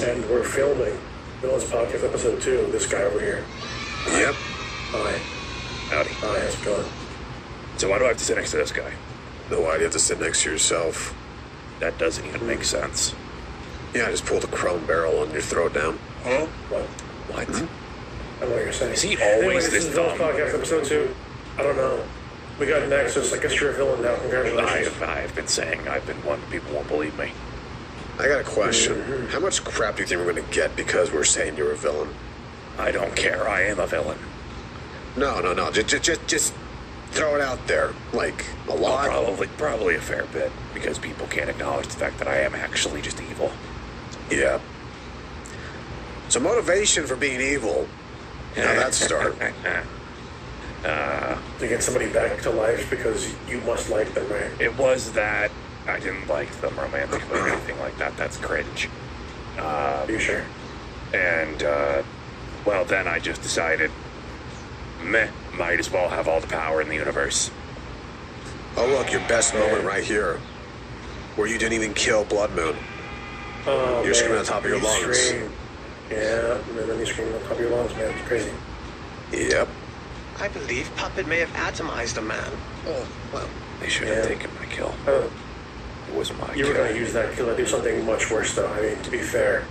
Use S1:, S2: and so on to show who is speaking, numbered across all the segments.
S1: And we're filming Villains Podcast Episode 2, this guy over here.
S2: Yep.
S1: Hi.
S2: Howdy.
S1: Hi, how's it going?
S2: So why do I have to sit next to this guy?
S3: No, why do you have to sit next to yourself?
S2: That doesn't even make sense.
S3: Yeah, just pull the chrome barrel on your throat down.
S2: Huh?
S1: What?
S2: What?
S1: I don't know what you're saying.
S2: Is he always
S1: anyway,
S2: this
S1: this is Villains
S2: dumb?
S1: Podcast Episode 2. I don't know. We got Nexus. I guess you're a villain now. Congratulations.
S2: I've been saying I've been one. People won't believe me.
S3: I got a question. How much crap do you think we're going to get because we're saying you're a villain?
S2: I don't care. I am a villain.
S3: No. Just throw it out there. Like, a lot?
S2: Probably a fair bit, because people can't acknowledge the fact that I am actually just evil.
S3: Yeah. So motivation for being evil. How'd that start?
S1: To get somebody back to life because you must like them, right?
S2: It was that I didn't like them romantically or anything like that. That's cringe.
S1: Are you sure?
S2: And, well, then I just decided, might as well have all the power in the universe.
S3: Oh, look, your best moment right here. Where you didn't even kill Blood Moon.
S1: Oh,
S3: You're screaming on top of your lungs.
S1: Scream. Yeah, and then you scream on top of your lungs, man. It's crazy.
S3: Yep.
S4: I believe Puppet may have atomized a man.
S3: Oh, well.
S2: They should have taken my kill. It was my
S1: You
S2: kill.
S1: were going to use that kill to do something much worse, though. I mean, to be fair.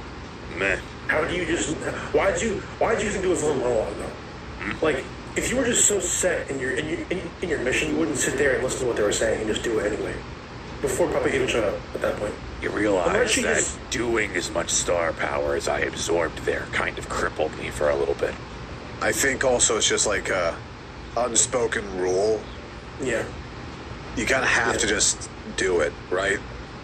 S2: Meh.
S1: How do you just... Why'd you think it was a monologue, though? Like, if you were just so set in your mission, you wouldn't sit there and listen to what they were saying and just do it anyway. Before Puppet even showed up at that point.
S2: You realize
S1: she
S2: that
S1: just-
S2: doing as much star power as I absorbed there kind of crippled me for a little bit.
S3: I think also it's just like a unspoken rule.
S1: Yeah.
S3: You kind of have to just do it, right?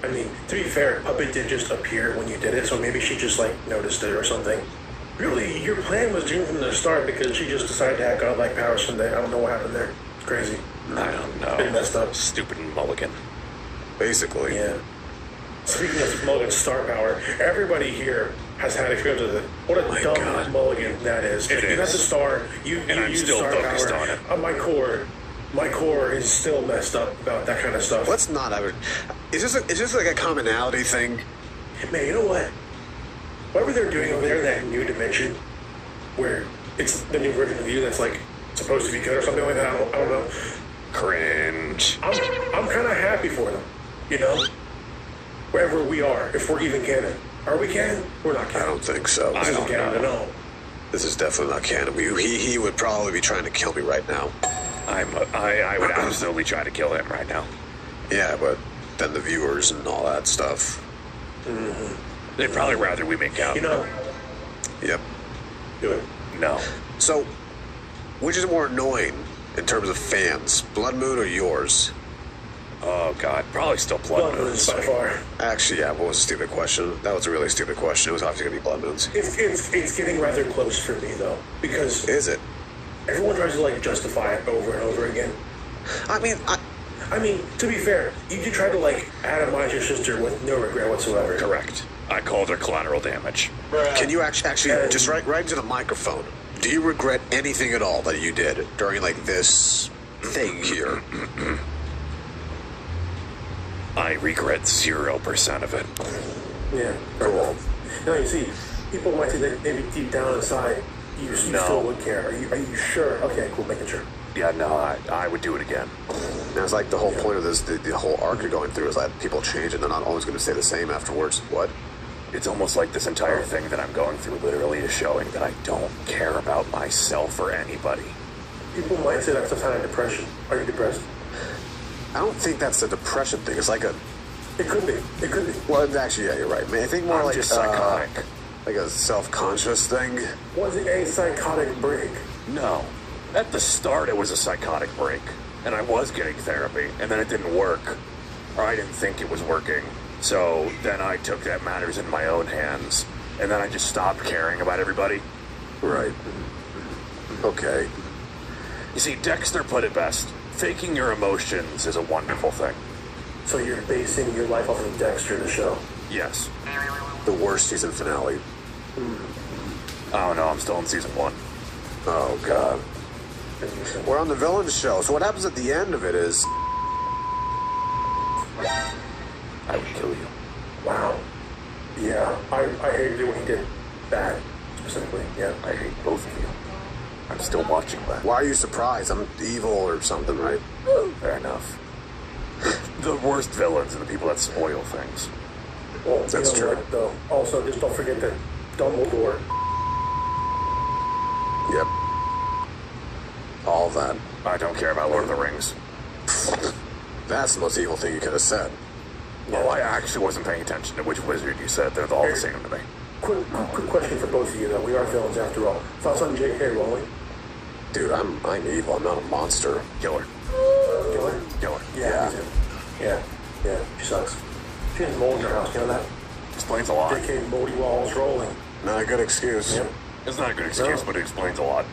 S1: I mean, to be fair, Puppet did just appear when you did it, so maybe she just, like, noticed it or something. Really, your plan was doomed from the start because she just decided to have godlike powers from there. I don't know what happened there. It's crazy.
S2: I don't know.
S1: Been messed up.
S2: Stupid mulligan.
S3: Basically.
S1: Yeah. Speaking of mulligan star power, everybody here has had experience with it. What a dumb mulligan that is.
S2: It
S1: You got
S2: is.
S1: the star, you
S2: I'm
S1: use
S2: still
S1: star
S2: focused
S1: power.
S2: on it.
S1: My core is still messed up about that kind of stuff.
S3: Let's not have it. Is this like a commonality thing?
S1: Man, you know what? Whatever they're doing over there in that new dimension, where it's the new version of you that's like supposed to be good or something like that, I don't know.
S2: Cringe.
S1: I'm kind of happy for them, you know? Wherever we are, if we're even canon. Are we canon? We're not canon.
S3: I don't think so.
S1: This isn't canon at all.
S3: This is definitely not canon. He would probably be trying to kill me right now.
S2: I would absolutely try to kill him right now.
S3: Yeah, but then the viewers and all that stuff.
S1: Mm-hmm.
S2: They'd probably rather we make out.
S1: You know,
S3: Yep.
S1: do it.
S2: No.
S3: So, which is more annoying in terms of fans, Blood Moon or yours?
S2: Oh, God. Probably still Blood Moons.
S1: by far.
S3: Actually, yeah, what was a stupid question? That was a really stupid question. It was obviously going to be Blood Moons.
S1: It's getting rather close for me, though, because
S3: Is it?
S1: everyone tries to, like, justify it over and over again.
S3: I mean,
S1: To be fair, you did try to, like, atomize your sister with no regret whatsoever.
S2: Correct. I called her collateral damage.
S3: can you actually just right into the microphone? Do you regret anything at all that you did during, like, this thing here?
S2: I regret 0% of it.
S1: Yeah.
S3: Cool.
S1: No, you see, people might say that maybe deep down inside, you still would care. Are you sure? Okay, cool, making sure.
S2: Yeah, no, I would do it again.
S3: And it's like the whole point of this, the whole arc you're going through is that people change and they're not always going to stay the same afterwards. What?
S2: It's almost like this entire thing that I'm going through literally is showing that I don't care about myself or anybody.
S1: People might say that's a sign of depression. Are you depressed?
S3: I don't think that's a depression thing. It's like a...
S1: It could be. It could be.
S3: Well, actually, yeah, you're right. I mean, I think more
S2: I'm
S3: like...
S2: just psychotic.
S3: Like a self-conscious thing.
S1: Was it a psychotic break?
S2: No. At the start, it was a psychotic break. And I was getting therapy. And then it didn't work. Or I didn't think it was working. So then I took that matters in my own hands. And then I just stopped caring about everybody.
S3: Right. Okay.
S2: You see, Dexter put it best. Faking your emotions is a wonderful thing.
S1: So you're basing your life off of Dexter, the show?
S2: Yes.
S3: The worst season finale.
S2: I don't know, I'm still in season 1.
S3: Oh, God. We're on the Villains show. So what happens at the end of it is...
S2: I would kill you.
S1: Wow. Yeah. I hated what he did bad, specifically, yeah.
S2: I hate both of you. I'm still watching that.
S3: Why are you surprised? I'm evil or something, right?
S2: Fair enough. The worst villains are the people that spoil things.
S1: Well,
S3: That's
S1: you know
S3: true.
S1: what, though? Also, just don't forget that Dumbledore.
S3: Yep. All of that.
S2: I don't care about Lord of the Rings.
S3: That's the most evil thing you could have said.
S2: Oh, I actually wasn't paying attention to which wizard you said. They're all the same to me.
S1: Quick question for both of you, though. We are villains after all. Thoughts on J.K. Rowling?
S3: Dude, I'm evil. I'm not a monster.
S2: Killer.
S1: Killer?
S2: Killer.
S1: Yeah. Me too. Yeah. She sucks. She has mold in her house. You know that?
S2: Explains a lot.
S1: J.K. Moldy walls rolling.
S3: Not a good excuse.
S1: Yep.
S2: It's not a good excuse, but it explains a lot.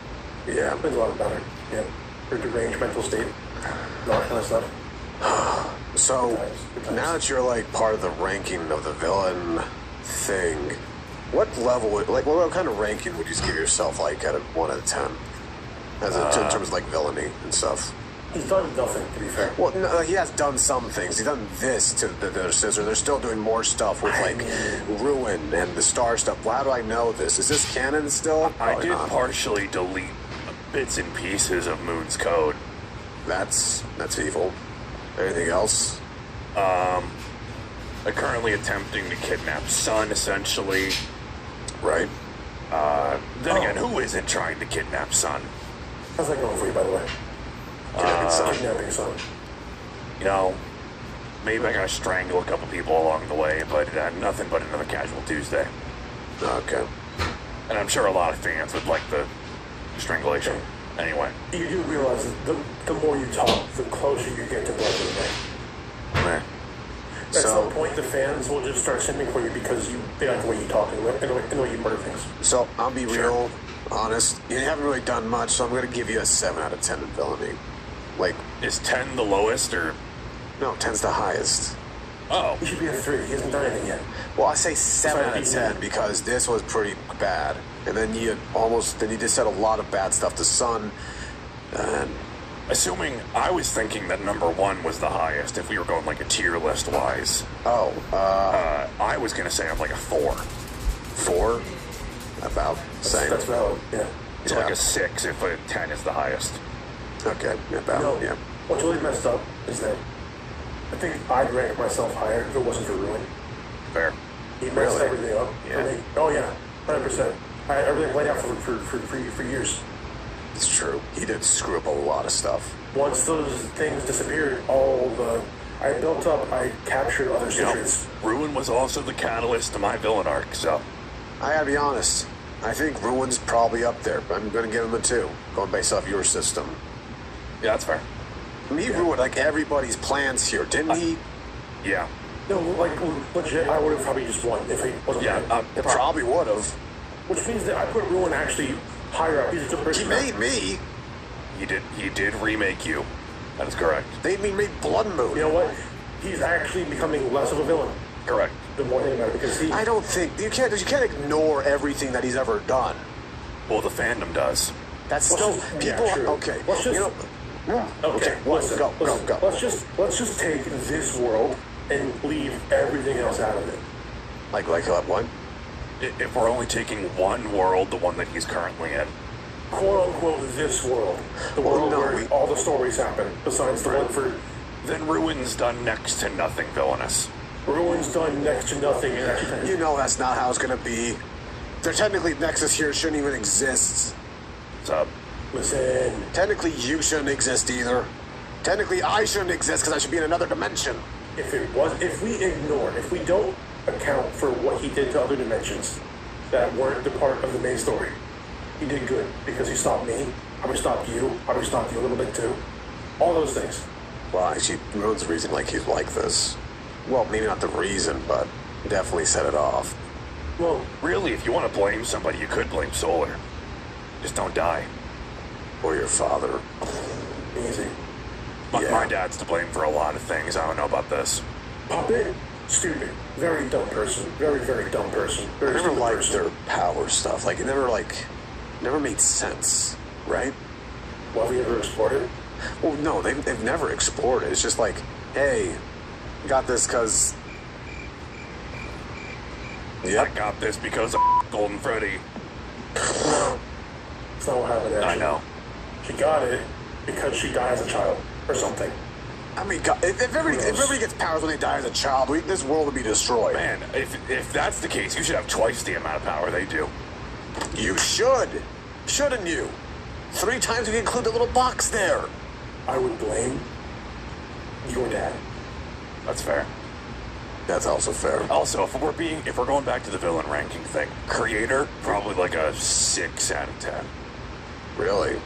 S3: Yeah.
S1: Explains a lot about her. Yeah. Her deranged mental state. All that kind of stuff.
S3: So,
S1: Good times.
S3: now that you're like part of the ranking of the villain thing, what level what kind of ranking would you give yourself, like, out of 1 out of 10? As in terms of like villainy and stuff?
S1: He's done nothing, to be fair.
S3: Well, no, he has done some things. He's done this to the sister. They're still doing more stuff with, like, Ruin and the Star stuff. Well, how do I know this? Is this canon still?
S2: I
S3: Probably
S2: did
S3: not.
S2: partially delete bits and pieces of Moon's code.
S3: That's evil. Anything else?
S2: They're currently attempting to kidnap Sun, essentially.
S3: Right.
S2: Then again, who isn't trying to kidnap Sun?
S1: How's that going for you, by the way? Kidnapping son.
S2: You know, maybe I gotta strangle a couple people along the way, but nothing but another casual Tuesday.
S3: Okay.
S2: And I'm sure a lot of fans would like the strangulation. Anyway.
S1: You do realize that the more you talk, the closer you get to Blood of the Night.
S2: Meh.
S1: At
S3: So-
S1: some point, the fans will just start sending for you because they like the way you talk and the way you murder things.
S3: So, I'll be real honest. You haven't really done much, so I'm going to give you a 7 out of 10 in villainy. Like,
S2: Is 10 the lowest, or?
S3: no, 10's the highest.
S2: Oh.
S1: He should be a 3. He hasn't done anything yet.
S3: Well, I say 7 out of
S1: Sorry,
S3: 10 because this was pretty bad. And then you just said a lot of bad stuff to Sun. And
S2: Assuming, I was thinking that number 1 was the highest, if we were going like a tier list wise. I was gonna say I'm like a 4.
S3: 4? About same.
S1: That's valid, yeah.
S2: It's like a 6 if a 10 is the highest.
S3: Okay, about,
S1: No,
S3: yeah.
S1: what's really messed up is that I think I'd rank myself higher if it wasn't for Ruin.
S2: Fair.
S1: He messed
S3: Really?
S1: everything up.
S2: Yeah.
S1: For me. Oh, yeah. 100%. Everything played out for years.
S3: It's true. He did screw up a lot of stuff.
S1: Once those things disappeared, I built up, I captured other
S2: You know,
S1: secrets.
S2: Ruin was also the catalyst to my villain arc, so.
S3: I gotta be honest. I think Ruin's probably up there, but I'm gonna give him a 2, going based off your system.
S2: Yeah, that's fair.
S3: I mean, he ruined, like, everybody's plans here, didn't he?
S2: Yeah.
S1: No, like, legit, I would have probably just won if he wasn't
S2: Yeah,
S1: there.
S3: It probably would have.
S1: Which means that I put Ruin actually higher up. He's a good person.
S3: He made me.
S2: He did remake you. That is correct.
S3: They made me Blood Moon.
S1: You know what? He's actually becoming less of a villain.
S2: Correct.
S1: The more thing about it, because he...
S3: I don't think you can't ignore everything that he's ever done.
S2: Well, the fandom does.
S3: That's
S1: Well,
S3: still
S1: yeah,
S3: people.
S1: true.
S3: Okay,
S1: Let's just-
S3: you know.
S1: Okay,
S3: what?
S1: listen,
S3: Go.
S1: Let's just take this world and leave everything else out of it.
S3: Like what?
S2: If we're only taking one world, the one that he's currently in.
S1: Quote unquote, this world. The
S3: Well,
S1: world
S3: no,
S1: where all the stories happen, besides the one for
S2: Then Ruin's done next to nothing villainous.
S1: Ruin's done next to nothing. And actually,
S3: You know that's not how it's gonna be. They're technically Nexus here shouldn't even exist.
S2: So,
S1: listen,
S3: Technically, you shouldn't exist either. Technically, I shouldn't exist because I should be in another dimension.
S1: if we don't account for what he did to other dimensions that weren't the part of the main story, he did good because he stopped me. I would stop you. I would stop you a little bit too. All those things.
S3: Well, actually, Ruin's the reason like he's like this. Well, maybe not the reason, but definitely set it off.
S1: Well,
S2: really, if you want to blame somebody, you could blame Solar. Just don't die.
S3: Or your father.
S1: easy.
S2: My dad's to blame for a lot of things. I don't know about this.
S1: Puppet, stupid. Very dumb person. Very, very dumb person.
S3: I
S1: Very
S3: never
S1: stupid
S3: liked
S1: person.
S3: their power stuff. Like, it never made sense, right?
S1: Well, have we ever explored it?
S3: Well, no, they've never explored it. It's just like, hey, got this because Yep.
S2: I got this because of Golden Freddy.
S1: No, it's not what happened, actually.
S2: I know.
S1: She got it because she died as a child, or something.
S3: I mean, God, if everybody gets powers when they die as a child, this world would be destroyed.
S2: Man, if that's the case, you should have twice the amount of power they do.
S3: You should. Shouldn't you? 3 times you include the little box there.
S1: I would blame your dad.
S2: That's fair.
S3: That's also fair.
S2: Also, if we're going back to the villain ranking thing, creator, probably like a 6 out of 10.
S3: Really?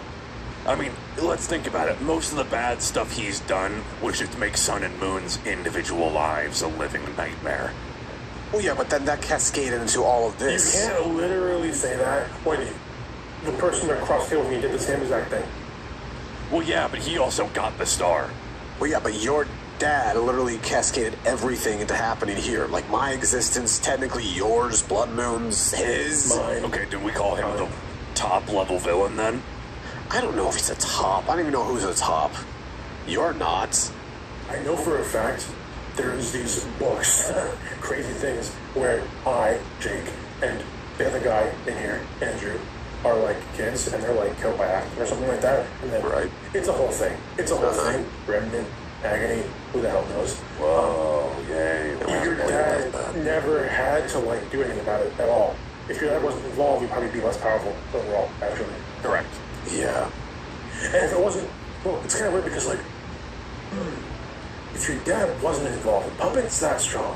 S2: I mean, let's think about it. Most of the bad stuff he's done was just to make Sun and Moon's individual lives a living nightmare.
S3: Well, yeah, but then that cascaded into all of
S1: You
S3: this.
S1: can't literally say that when the person across the table from you did the same exact thing.
S2: Well, yeah, but he also got the star.
S3: Well, yeah, but your dad literally cascaded everything into happening here. Like my existence, technically yours, Blood Moon's, his.
S1: Mine.
S2: Okay, do we call him the top level villain then?
S3: I don't know if he's a top. I don't even know who's a top. You're not.
S1: I know for a fact there's these books, crazy things, where I, Jake, and the other guy in here, Andrew, are like kids and they're like killed by acting or something like that. And then
S3: Right.
S1: It's a whole thing. It's a whole thing. Remnant, agony, who the hell knows?
S2: Whoa, yay.
S1: Your dad never had to like do anything about it at all. If your dad wasn't involved, you'd probably be less powerful overall, actually.
S2: Correct.
S3: Yeah.
S1: And if it wasn't, well, it's kind of weird because, like, if your dad wasn't involved, the puppet's that strong,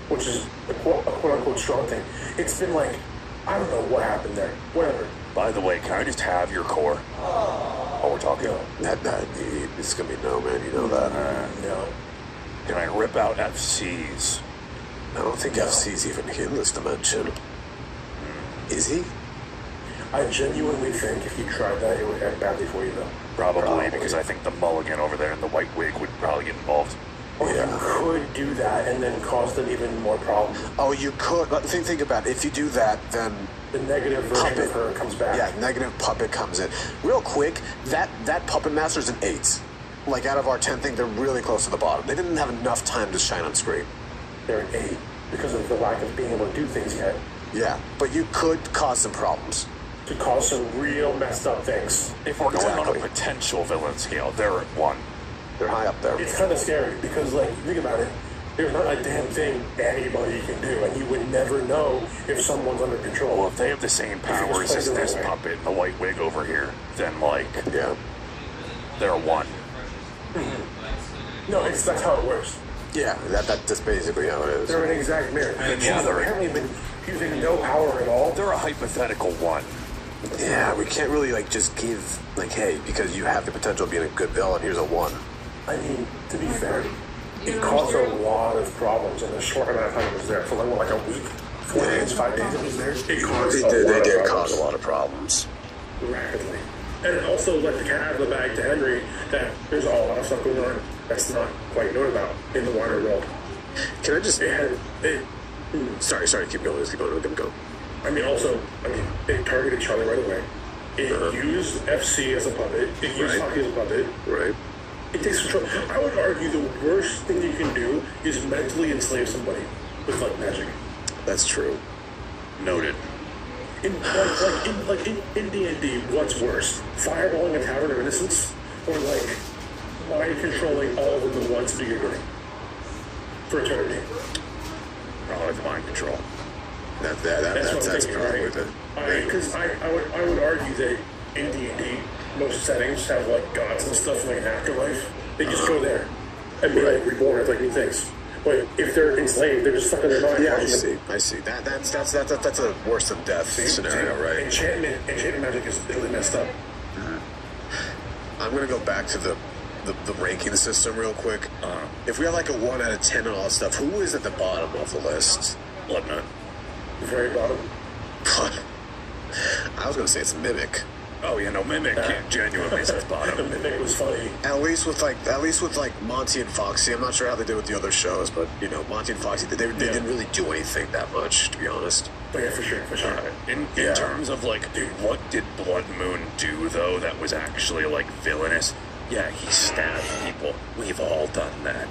S1: which is a quote-unquote strong thing. It's been like, I don't know what happened there. Whatever.
S2: By the way, can I just have your core? Oh, we're talking.
S1: No.
S3: It's gonna be no, man. You know that.
S1: No.
S2: Can I rip out FCs?
S3: I don't think FC's even in this dimension. Is he?
S1: I genuinely think if you tried that, it would end badly for you, though.
S2: Probably, because I think the mulligan over there in the white wig would probably get involved.
S1: Or you could do that and then cause them even more problems.
S3: Oh, you could. But think about it. If you do that, then
S1: The negative version
S3: Puppet.
S1: of her comes back.
S3: yeah, negative puppet comes in. Real quick, that puppet master's an 8. Like out of our 10 thing, they're really close to the bottom. They didn't have enough time to shine on screen.
S1: They're an 8 because of the lack of being able to do things yet.
S3: Yeah, but you could cause some problems.
S1: To cause some real messed up things.
S2: If we're going on
S3: Exactly.
S2: a potential villain scale, they're at 1.
S3: They're high up there.
S1: It's kind of scary because, like, think about it. There's not a damn thing anybody can do, and you would never know if someone's under control.
S2: Well, if they have the same powers as this puppet and the white wig over here, then, like,
S3: Yeah.
S2: they're 1.
S1: No, that's how it works.
S3: Yeah, that's basically how it is.
S1: They're an exact mirror.
S2: And
S1: She's
S2: yeah, they're-
S1: apparently been using no power at all.
S2: They're a hypothetical 1.
S3: Yeah, we can't really like just give like, hey, because you have the potential of being a good villain, here's a 1.
S1: I mean, to be fair, it caused a lot of problems in the short amount of time it was there. For like a week, 4 days, 5 days it was there. It caused
S3: They did
S1: of
S3: cause
S1: problems.
S3: a lot of problems.
S1: Rapidly. And it also let the cat out of the bag to Henry that there's a lot of stuff going on that's not quite known about in the wider world.
S3: Can I just
S1: It
S3: sorry, keep going, go.
S1: I mean, it targeted Charlie right away. It used FC as a puppet. It used Hockey as a puppet.
S3: Right.
S1: It takes control. I would argue the worst thing you can do is mentally enslave somebody with like magic.
S3: That's true.
S2: Noted.
S1: In D&D, what's worse? Fireballing a Tavern of Innocence, or like mind controlling all of them at once to do your bidding for eternity?
S2: Probably the mind control.
S1: That's what I'm thinking,
S3: probably
S1: right?
S3: the
S1: Because I would argue that in D&D, most settings have like gods and stuff like an afterlife. They just go there and be like reborn with like new things. But if they're enslaved, they're just stuck in their mind.
S3: Yeah, I see. That's a worse than death scenario, right?
S1: Enchantment magic is really messed up.
S3: I'm gonna go back to the ranking system real quick. If we have like a 1 out of 10 and all that stuff, who is at the bottom of the list?
S2: Blood Moon.
S1: The very bottom.
S3: I was gonna say it's Mimic.
S2: Oh, yeah, no, Mimic genuinely says
S1: The
S2: bottom.
S1: Mimic was funny.
S3: At least with like Monty and Foxy. I'm not sure how they did with the other shows, but you know, Monty and Foxy, they didn't really do anything that much, to be honest.
S1: But yeah, for sure.
S2: In terms of, like, dude, what did Blood Moon do, though, that was actually, like, villainous? Yeah, he stabbed people. We've all done that.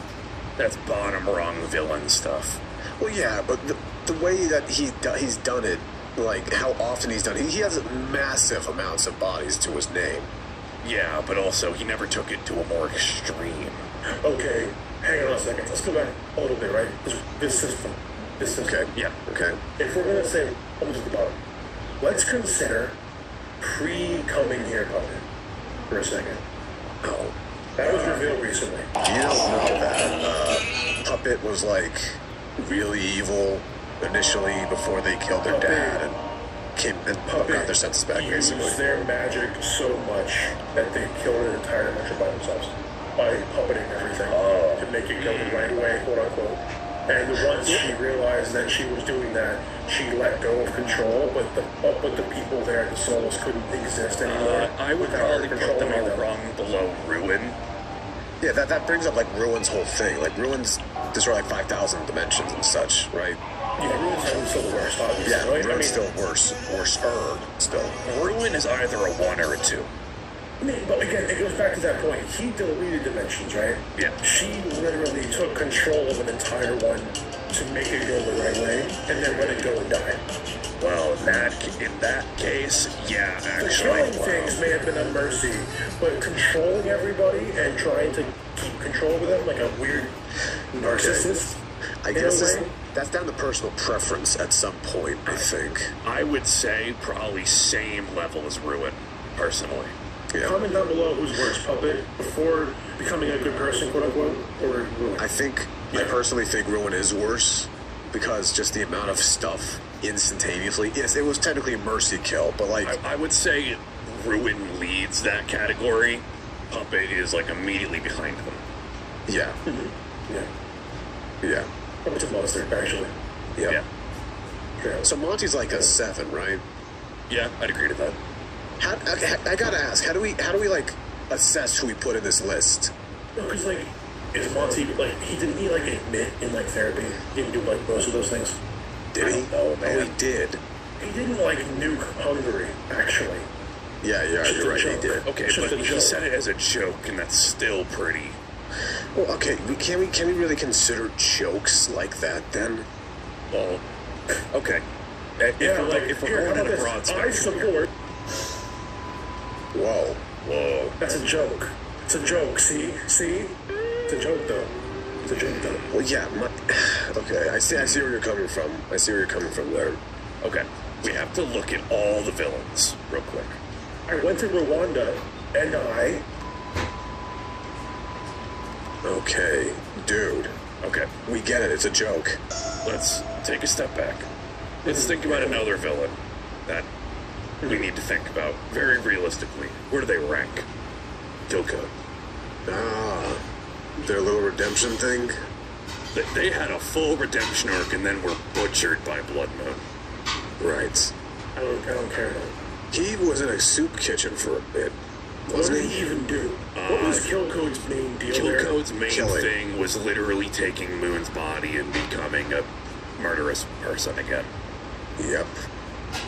S2: That's bottom rung villain stuff.
S3: Well, yeah, but the way that he's done it, like how often he's done it, he has massive amounts of bodies to his name.
S2: Yeah, but also he never took it to a more extreme.
S1: Okay, hang on a second. Let's go back a little bit, right? This system.
S3: Okay.
S2: Yeah.
S3: Okay.
S1: If we're gonna say almost at the bottom, let's consider pre-coming here puppet for a second.
S3: Oh.
S1: That was revealed recently.
S3: You don't know that Puppet was like really evil initially before they killed their dad and got their senses back, basically.
S1: Used their magic so much that they killed an entire nation by themselves by puppeting everything to make it go the right way, quote unquote. And once she realized that she was doing that, she let go of control, but the people there, the souls, couldn't exist anymore.
S2: I would probably put them a rung below Ruin.
S3: Yeah, that brings up like Ruin's whole thing. Like Ruin's destroy like 5,000 dimensions and such, right?
S1: Yeah, Ruin's still the worst, obviously.
S3: Yeah,
S1: right?
S3: Ruin's still worse still.
S2: Ruin is either a 1 or a 2.
S1: But again, it goes back to that point. He deleted dimensions, right?
S2: Yeah.
S1: She literally took control of an entire one to make it go the right way, and then let it go and die.
S2: Well, in that case, yeah,
S1: The
S2: actually.
S1: killing things may have been a mercy, but controlling everybody and trying to keep control over them like a weird narcissist.
S3: I guess that's down to personal preference at some point, I think.
S2: I would say probably same level as Ruin, personally.
S3: Yeah.
S1: Comment down below who's worse, Puppet, before becoming a good person, quote unquote, or Ruin.
S3: I personally think Ruin is worse because just the amount of stuff instantaneously. Yes, it was technically a mercy kill, but like
S2: I would say Ruin leads that category. Puppet is like immediately behind them.
S3: Yeah. Yeah.
S1: Puppet's a monster, actually.
S3: Yeah.
S1: Yeah.
S3: So Monty's like a 7, right?
S2: Yeah, I'd agree to that.
S3: I gotta ask, how do we like assess who we put in this list?
S1: No, because like, is Monty like he like admit in like therapy he didn't do like most of those things?
S3: Did he?
S2: Oh man,
S3: Oh, he did.
S1: He didn't like nuke Hungary, actually.
S3: Yeah, you're right. He did.
S2: Okay,
S1: Just
S2: but
S1: a
S2: he
S1: joke.
S2: said it as a joke, and that's still pretty.
S3: Well, okay, can we really consider jokes like that then?
S2: Well, okay. If we're
S1: here,
S2: going
S1: how
S2: in the
S1: about
S2: broad
S1: this? I
S2: spectrum,
S1: support.
S3: Whoa.
S1: That's a joke. It's a joke. See? It's a joke though. It's a joke though.
S3: Well, yeah. Okay, I see where you're coming from. I see where you're coming from there.
S2: okay, we have to look at all the villains real quick.
S1: I went to Rwanda, and
S3: Okay, dude.
S2: Okay,
S3: We get it. It's a joke.
S2: let's take a step back. Let's think about another villain that we need to think about very realistically. Where do they rank? Dilka.
S3: Ah, their little redemption thing.
S2: They had a full redemption arc and then were butchered by Blood Moon.
S3: Right.
S1: I don't care though.
S3: He was in a soup kitchen for a bit,
S1: What
S3: wasn't
S1: did he even do? What was Killcode's main deal there?
S2: Killcode's main
S3: Killing.
S2: thing was literally taking Moon's body and becoming a murderous person again.
S3: Yep.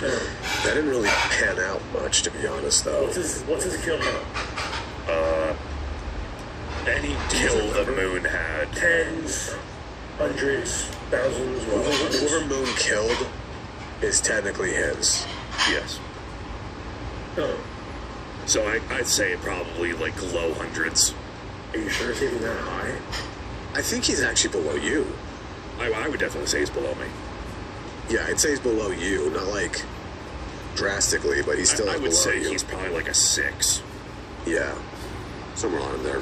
S3: That didn't really pan out much, to be honest, though.
S1: What's his kill count?
S2: Any kill that Moon had.
S1: Tens, hundreds, thousands,
S3: Whoever Moon killed is technically his.
S2: Yes.
S1: Oh,
S2: So I'd say probably like low hundreds.
S1: are you sure it's even that high?
S3: I think he's actually below you.
S2: I would definitely say he's below me.
S3: Yeah, I'd say he's below you, not like drastically, but he's still
S2: I would
S3: below
S2: say
S3: you.
S2: he's probably like a 6.
S3: Yeah, somewhere on there.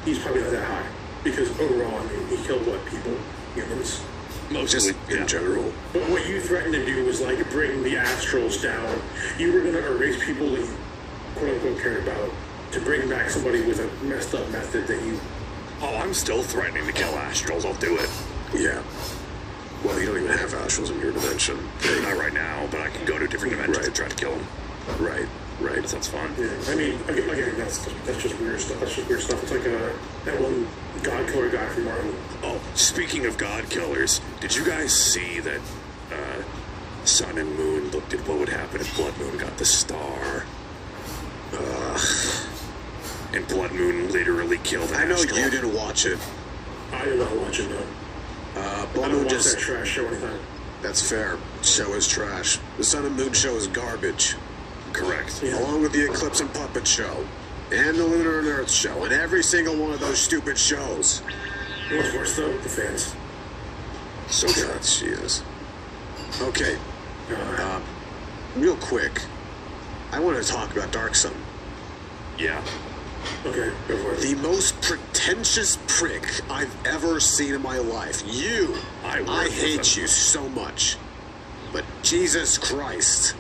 S1: He's probably not that high. Because overall, I mean, he killed what, people? Humans?
S2: Mostly,
S3: Just
S2: yeah.
S3: in general.
S1: But what you threatened to do was like bring the astrals down. You were gonna erase people that you quote unquote cared about to bring back somebody with a messed up method that you.
S2: Oh, I'm still threatening to kill Astrals. I'll do it.
S3: Yeah. Well, you don't even have astrals in your dimension.
S2: Not right now, but I can go to different dimensions and try to kill him.
S3: Right.
S2: That sounds fun.
S1: Yeah, I mean, again, that's just weird stuff. That's just weird stuff. It's like that one God Killer guy from Marvel.
S2: Oh, speaking of God Killers, did you guys see that Sun and Moon looked at what would happen if Blood Moon got the star? And Blood Moon literally killed
S3: I know
S2: Astral.
S3: you didn't watch it,
S1: I did not watch it though.
S3: Blood
S1: I don't
S3: Moon
S1: watch
S3: just...
S1: that trash show anytime.
S3: That's fair. Show is trash. The Sun and Moon show is garbage.
S2: Correct.
S1: Yeah.
S3: Along with the Eclipse and Puppet show. And the Lunar and Earth show. And every single one of those stupid shows.
S1: You know what's worse, though? The fans.
S2: So
S3: God, Jesus. Okay. Real quick. I want to talk about Dark Sun.
S2: yeah.
S1: Okay, go for it.
S3: The most pretentious prick I've ever seen in my life. You.
S2: I work
S3: I
S2: with
S3: hate
S2: him.
S3: you so much. But Jesus Christ.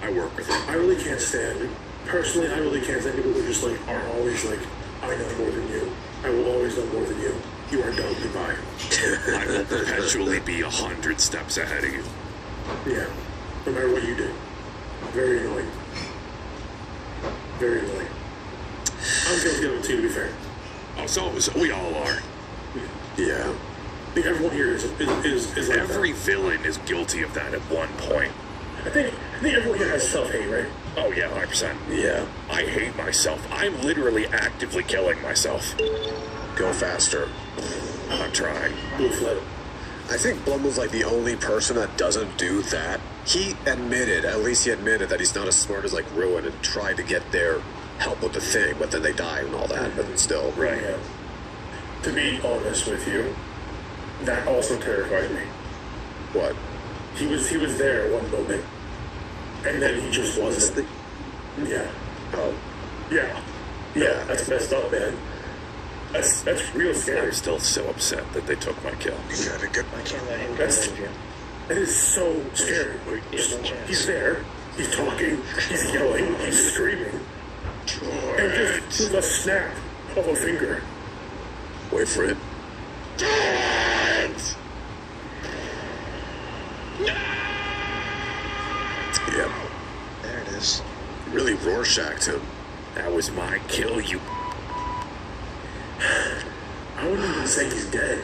S2: I work with him.
S1: I really can't stand, personally, I really can't stand people who just, like, are always like, I know more than you. I will always know more than you. You are dumb, goodbye.
S2: I will perpetually be 100 steps ahead of you.
S1: Yeah, no matter what you do. Very annoying. Very annoying. I'm guilty of it too, to be fair.
S2: Oh, so we all are.
S3: Yeah.
S1: I think everyone here is like
S2: Every villain is guilty of that at one point.
S1: that. I think everyone here has self-hate, right?
S2: Oh yeah, 100%.
S3: Yeah.
S2: I hate myself. I'm literally actively killing myself.
S3: Go faster.
S2: I'm trying.
S1: Blue flip.
S3: I think Blum was like the only person that doesn't do that. He admitted, at least he admitted, that he's not as smart as like Ruin and tried to get their help with the thing, but then they died and all that, but still.
S2: Right.
S1: Yeah. To be honest with you, that also terrified me.
S3: What?
S1: He was there one moment, and then he just wasn't. Yeah.
S3: Oh.
S1: Yeah. Yeah, that's messed up, man. That's real scary.
S2: I'm still so upset that they took my kill.
S3: You gotta go.
S4: I can't let him
S1: That's-
S4: control you.
S1: That is so scary.
S4: There's no chance.
S1: He's there. He's talking. He's yelling. He's screaming. And just with a snap of a finger.
S3: Wait for it. Yep.
S4: There it is.
S3: Really Rorschached him.
S2: That was my kill, you.
S1: I wouldn't even say he's dead.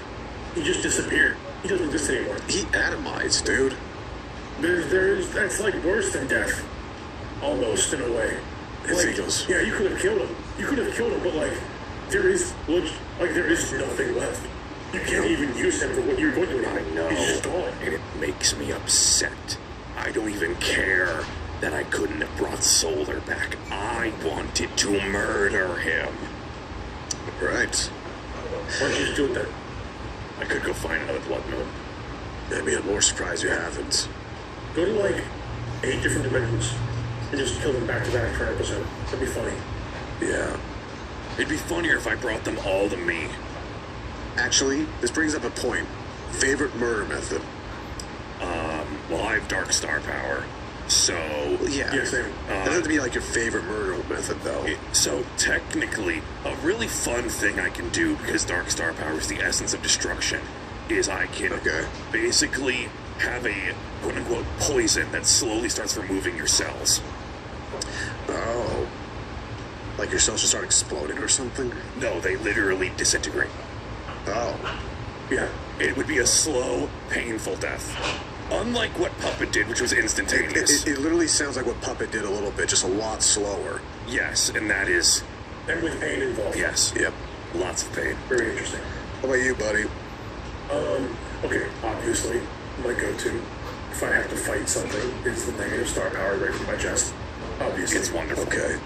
S1: He just disappeared. He doesn't exist anymore.
S3: He atomized, dude.
S1: That's like worse than death. Almost, in a way.
S3: His
S1: Like,
S3: ego's-
S1: yeah, you could have killed him. You could have killed him, but like, there is nothing left. You can't even use him for what you're going to do.
S2: I know.
S1: He's just gone.
S2: And it makes me upset. I don't even care that I couldn't have brought Solar back. I wanted to murder him.
S3: Right.
S1: Why don't you just do it then?
S2: I could go find another Blood Moon.
S3: I mean, I'm more surprised you haven't.
S1: Go to like 8 different dimensions and just kill them back to back for an episode. That'd be funny.
S3: Yeah.
S2: It'd be funnier if I brought them all to me.
S3: Actually, this brings up a point. Favorite murder method?
S2: Well, I have Dark Star power. So,
S3: Yeah.
S1: Yeah, same.
S3: It doesn't have to be like your favorite murder method, though.
S2: so technically, a really fun thing I can do, because Dark Star power is the essence of destruction, is I can
S3: Okay.
S2: basically have a quote-unquote poison that slowly starts removing your cells.
S3: Oh. Like your cells just start exploding or something?
S2: No, they literally disintegrate.
S3: Oh.
S1: Yeah.
S2: It would be a slow, painful death. Unlike what Puppet did, which was instantaneous.
S3: It literally sounds like what Puppet did a little bit, just a lot slower.
S2: Yes, and that is,
S1: And with pain involved.
S2: yes,
S3: Yep.
S2: lots of pain.
S1: Very interesting.
S3: How about you, buddy?
S1: Okay, obviously, my go-to, if I have to fight something, is the negative star power right from my chest. Obviously.
S2: It's wonderful.
S3: Okay.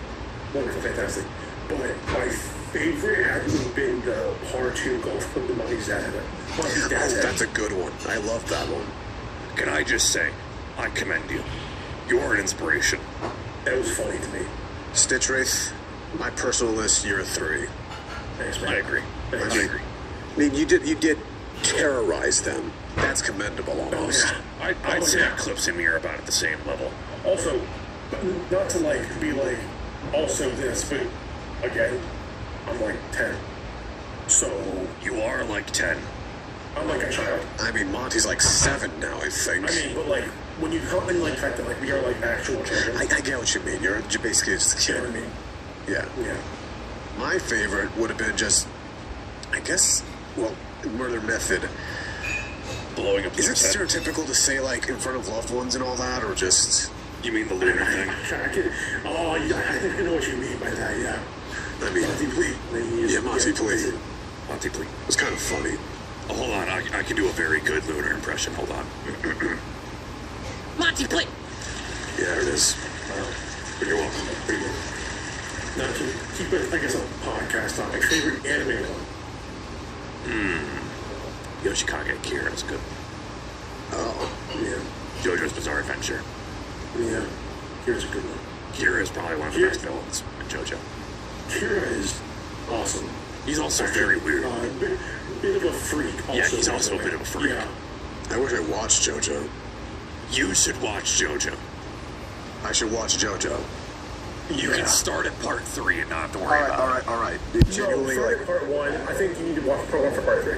S1: Wonderful, fantastic. But my favorite hasn't been the par 2 golf club, the Monkey's Dad had. Monkey's Dad's
S3: Oh, that's a good one. I love that one.
S2: Can I just say, I commend you. You're an inspiration.
S1: That was funny to me.
S3: Stitch Wraith, my personal list, you're a 3.
S1: Thanks, man.
S2: I agree.
S1: Thanks.
S2: I agree.
S3: I mean, you did terrorize them. That's commendable almost.
S1: Yeah.
S2: I'd say Eclipse and me are about at the same level.
S1: Also, but not to like be like also this, but again, I'm like 10. So
S2: You are like 10.
S1: I'm like a child.
S3: I mean, Monty's like 7 now, I think.
S1: I mean, but like when you count in like the fact that like we are like actual children.
S3: I get what you mean. You're basically just a
S1: You know
S3: kid.
S1: what I mean?
S3: Yeah.
S1: Yeah.
S3: My favorite would have been just, I guess, well, murder method.
S2: Blowing up
S3: Is it
S2: your head.
S3: stereotypical to say, like, in front of loved ones and all that, or just,
S2: You mean the lunar thing?
S1: Oh, yeah, I think I know what you mean by that. Yeah.
S3: I mean,
S1: Monty, please.
S3: yeah, Monty, please. It
S2: Monty, please.
S3: was kind of funny.
S2: Oh, hold on, I can do a very good Lunar impression. Hold on.
S5: Monty, play.
S3: Yeah, there it is.
S1: You're welcome. Pretty good. Now, to keep it, I guess, a podcast topic, favorite anime one?
S2: Yoshikage Kira is good.
S1: Oh, yeah.
S2: JoJo's Bizarre Adventure.
S1: Yeah. Here's a good one.
S2: Kira is probably one of the best villains in JoJo.
S1: Kira is awesome.
S2: He's also very weird.
S1: Bit of a freak. Also,
S2: Yeah, he's also a bit of a freak.
S1: Yeah.
S3: I wish I watched JoJo.
S2: You should watch JoJo.
S3: I should watch JoJo.
S2: You can start at part 3 and not have to worry about it.
S3: All right.
S1: No,
S3: Genuinely,
S1: start
S3: like,
S1: at part 1. I think you need to watch part 1 for part 3.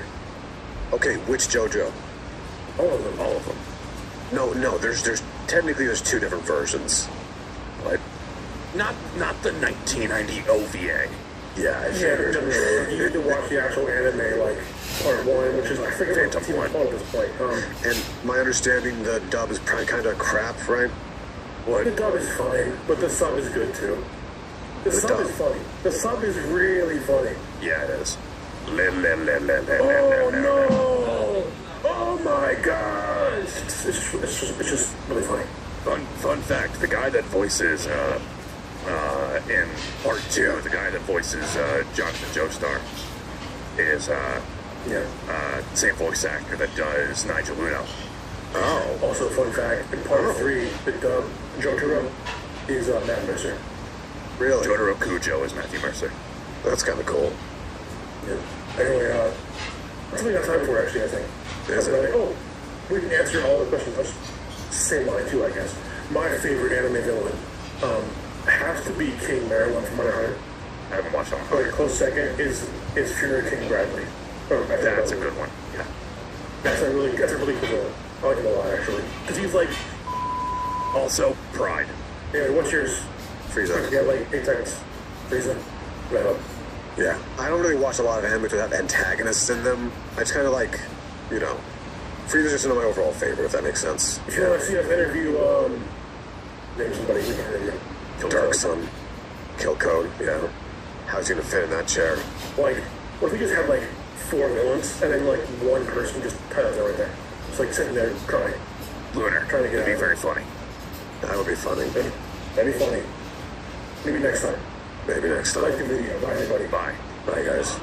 S3: okay, which JoJo?
S1: All of them.
S2: All of them.
S3: No, there's technically there's 2 different versions. Like,
S2: Not the 1990 OVA.
S3: yeah, I
S1: Yeah,
S3: figured.
S1: no, you need to watch the actual anime, like, part 1, which is, I forget what it's even called at this point.
S3: And my understanding, the dub is kind of crap, right?
S1: The dub is fine, but the sub is good, too. The sub
S3: dub.
S1: is funny. The sub is really funny.
S2: Yeah, it is.
S1: Oh, no! Oh, my gosh! It's just really funny.
S2: Fun fact, the guy that voices, in part 2, the guy that voices, Jonathan Joestar is,
S1: Yeah.
S2: same voice actor that does Nigel Luno.
S3: Oh.
S1: Also, fun fact, in part 3, the dub, Jotaro, is Matt Mercer.
S3: Really?
S2: Jotaro Kujo is Matthew Mercer.
S3: That's kind of cool.
S1: Yeah. Anyway, that's all we got time for, actually, I think.
S3: Is it?
S1: Oh, we can answer all the questions. Let's say mine, too, I guess. My favorite anime villain has to be King Marilyn from Hunter x Hunter.
S2: I haven't watched all
S1: But a
S2: of
S1: close second is Fury King Bradley.
S2: That's a good one. Yeah.
S1: That's a really good villain. I like him a lot, actually. Because he's like,
S2: Also, Pride.
S1: anyway, what's yours?
S3: Frieza.
S1: Yeah, like 8 seconds. Frieza. Right up.
S3: Yeah. I don't really watch a lot of anime that have antagonists in them. I just kind of like, you know, Frieza's just not my overall favorite, if that makes sense.
S1: If you want to see us interview, name somebody we can interview.
S3: Dark Sun, Kill Code, yeah. How's he gonna fit in that chair?
S1: Like, what if we just had like 4 villains and then like one person just kind of right there? Just like sitting there crying.
S2: Lunar.
S1: Trying to get
S2: It'd be
S1: out.
S2: very funny.
S3: That would be funny.
S1: That'd be funny. Maybe next time.
S3: Maybe next
S1: Like
S3: time.
S1: the video. Bye, everybody.
S2: Bye.
S3: Bye, guys.